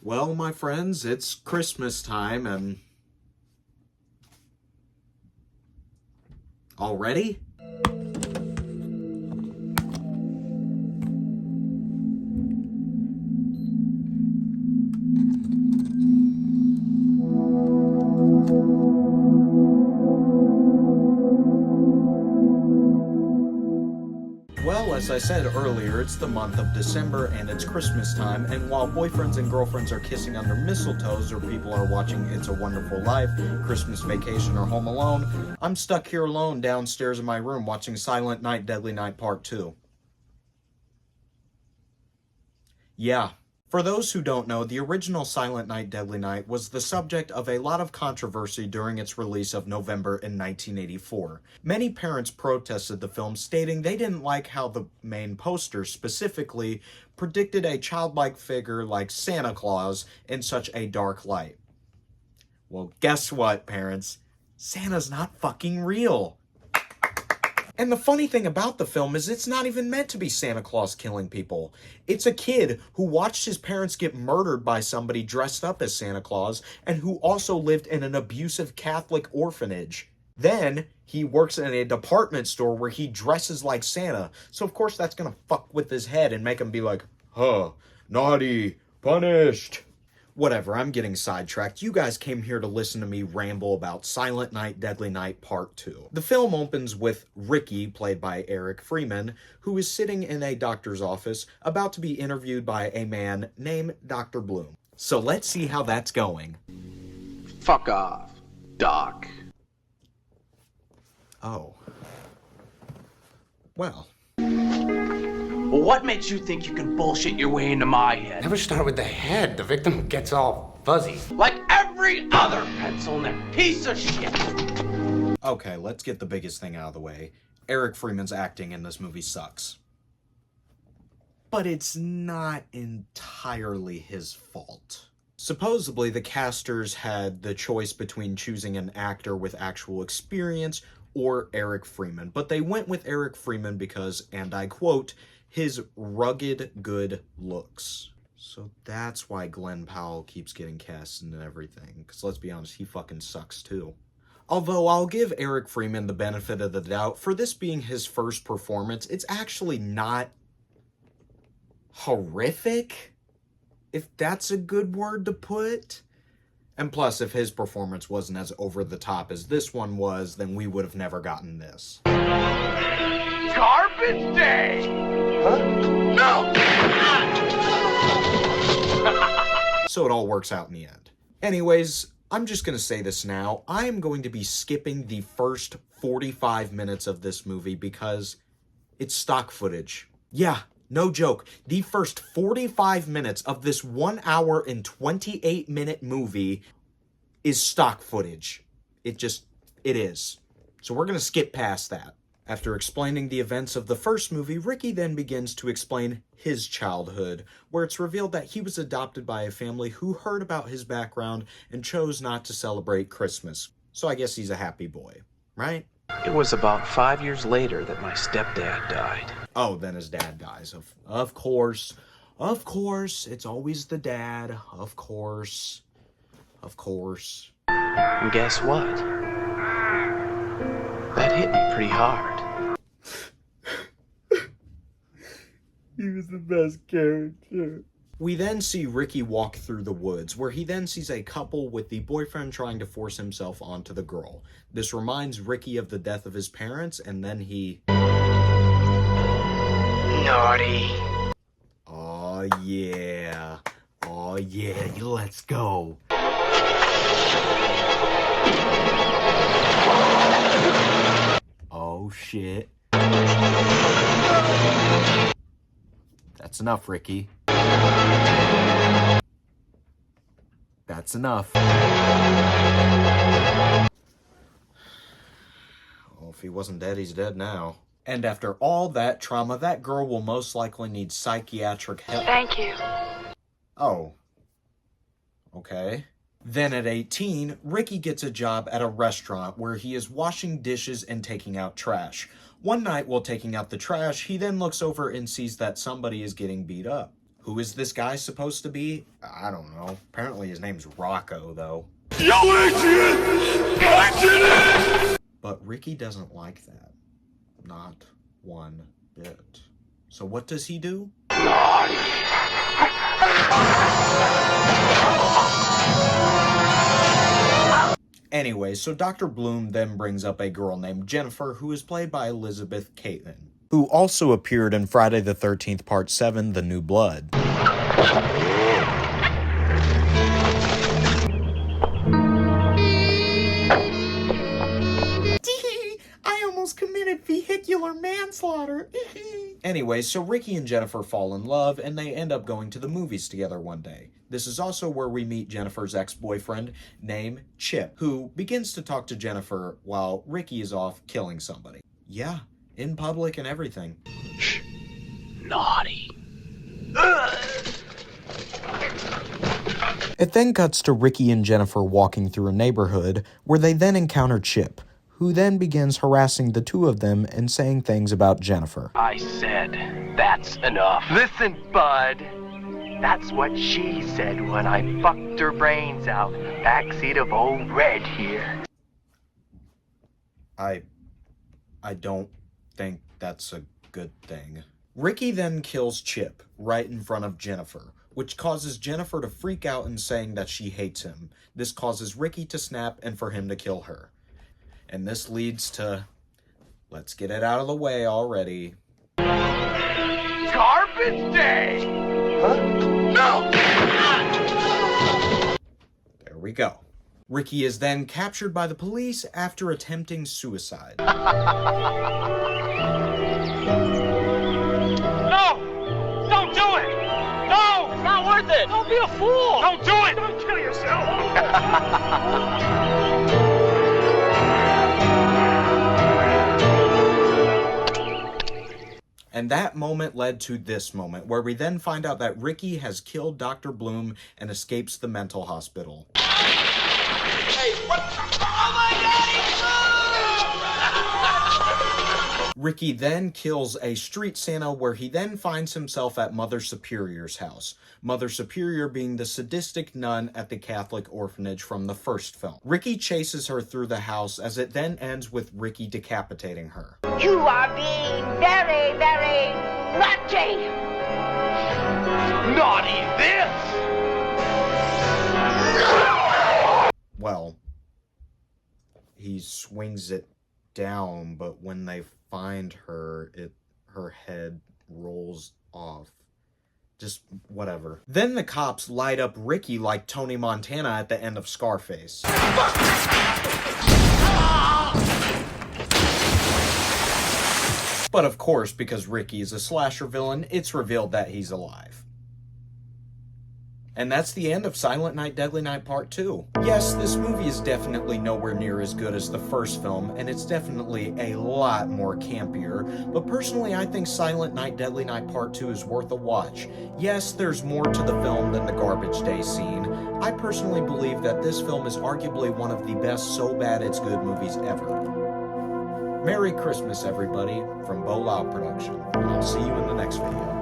Well, my friends, it's Christmas time and... Already? Well, as I said earlier, it's the month of December and it's Christmas time, and while boyfriends and girlfriends are kissing under mistletoes or people are watching It's a Wonderful Life, Christmas Vacation, or Home Alone, I'm stuck here alone downstairs in my room watching Silent Night, Deadly Night Part 2. Yeah. For those who don't know, the original Silent Night, Deadly Night was the subject of a lot of controversy during its release of November in 1984. Many parents protested the film, stating they didn't like how the main poster specifically predicted a childlike figure like Santa Claus in such a dark light. Well, guess what, parents? Santa's not fucking real. And the funny thing about the film is it's not even meant to be Santa Claus killing people. It's a kid who watched his parents get murdered by somebody dressed up as Santa Claus and who also lived in an abusive Catholic orphanage. Then he works in a department store where he dresses like Santa. So of course that's gonna fuck with his head and make him be like, naughty, punished. Whatever, I'm getting sidetracked. You guys came here to listen to me ramble about Silent Night, Deadly Night Part 2. The film opens with Ricky, played by Eric Freeman, who is sitting in a doctor's office about to be interviewed by a man named Dr. Bloom. So let's see how that's going. Fuck off, Doc. Oh. Well. Well, what makes you think you can bullshit your way into my head? Never start with the head. The victim gets all fuzzy. Like every other pencil neck piece of shit. Okay, let's get the biggest thing out of the way. Eric Freeman's acting in this movie sucks. But it's not entirely his fault. Supposedly, the casters had the choice between choosing an actor with actual experience or Eric Freeman, but they went with Eric Freeman because, and I quote, his rugged good looks. So that's why Glenn Powell keeps getting cast and everything, because let's be honest, he fucking sucks too. Although I'll give Eric Freeman the benefit of the doubt, for this being his first performance, it's actually not horrific, if that's a good word to put. And plus, if his performance wasn't as over the top as this one was, then we would have never gotten this. Garbage day! Huh? No! So it all works out in the end. Anyways, I'm just gonna say this now. I am going to be skipping the first 45 minutes of this movie because it's stock footage. Yeah, no joke. The first 45 minutes of this 1 hour and 28 minute movie is stock footage. It is. So we're gonna skip past that. After explaining the events of the first movie, Ricky then begins to explain his childhood, where it's revealed that he was adopted by a family who heard about his background and chose not to celebrate Christmas. So I guess he's a happy boy, right? It was about 5 years later that my stepdad died. Oh, then his dad dies. Of course. Of course. It's always the dad. Of course. Of course. And guess what? That hit me pretty hard. He was the best character. We then see Ricky walk through the woods, where he then sees a couple with the boyfriend trying to force himself onto the girl. This reminds Ricky of the death of his parents, and then he... Naughty. Oh yeah. Oh yeah, let's go. Oh shit. That's enough, Ricky. That's enough. Well, if he wasn't dead, he's dead now. And after all that trauma, that girl will most likely need psychiatric help. Thank you. Oh. Okay. Then at 18, Ricky gets a job at a restaurant where he is washing dishes and taking out trash. One night while taking out the trash, he then looks over and sees that somebody is getting beat up. Who is this guy supposed to be? I don't know. Apparently his name's Rocco, though. Yo, Adrian! Action! But Ricky doesn't like that. Not one bit. So what does he do? Anyway, so Dr. Bloom then brings up a girl named Jennifer, who is played by Elizabeth Caitlin, who also appeared in Friday the 13th Part 7, The New Blood. I almost committed vehicular manslaughter. Anyway, so Ricky and Jennifer fall in love, and they end up going to the movies together one day. This is also where we meet Jennifer's ex-boyfriend, named Chip, who begins to talk to Jennifer while Ricky is off killing somebody. Yeah, in public and everything. Shh. Naughty. It then cuts to Ricky and Jennifer walking through a neighborhood, where they then encounter Chip, who then begins harassing the two of them and saying things about Jennifer. I said, that's enough. Listen, bud. That's what she said when I fucked her brains out. Backseat of old Red here. I don't think that's a good thing. Ricky then kills Chip right in front of Jennifer, which causes Jennifer to freak out and saying that she hates him. This causes Ricky to snap and for him to kill her. And this leads to, let's get it out of the way already. Garbage day! Huh? No! There we go. Ricky is then captured by the police after attempting suicide. No! Don't do it! No! It's not worth it! Don't be a fool! Don't do it! Don't kill yourself! And that moment led to this moment, where we then find out that Ricky has killed Dr. Bloom and escapes the mental hospital. Hey, what? Oh my God, Ricky then kills a street Santa, where he then finds himself at Mother Superior's house. Mother Superior being the sadistic nun at the Catholic orphanage from the first film. Ricky chases her through the house, as it then ends with Ricky decapitating her. You are being very, very naughty. Naughty this! Well, he swings it down, but when they find her, her head rolls off. Just whatever. Then the cops light up Ricky like Tony Montana at the end of Scarface. But of course, because Ricky is a slasher villain, it's revealed that he's alive. And that's the end of Silent Night, Deadly Night Part 2. Yes, this movie is definitely nowhere near as good as the first film, and it's definitely a lot more campier, but personally I think Silent Night, Deadly Night Part 2 is worth a watch. Yes, there's more to the film than the garbage day scene. I personally believe that this film is arguably one of the best so bad it's good movies ever. Merry Christmas, everybody, from BEAU Production, and I'll see you in the next video.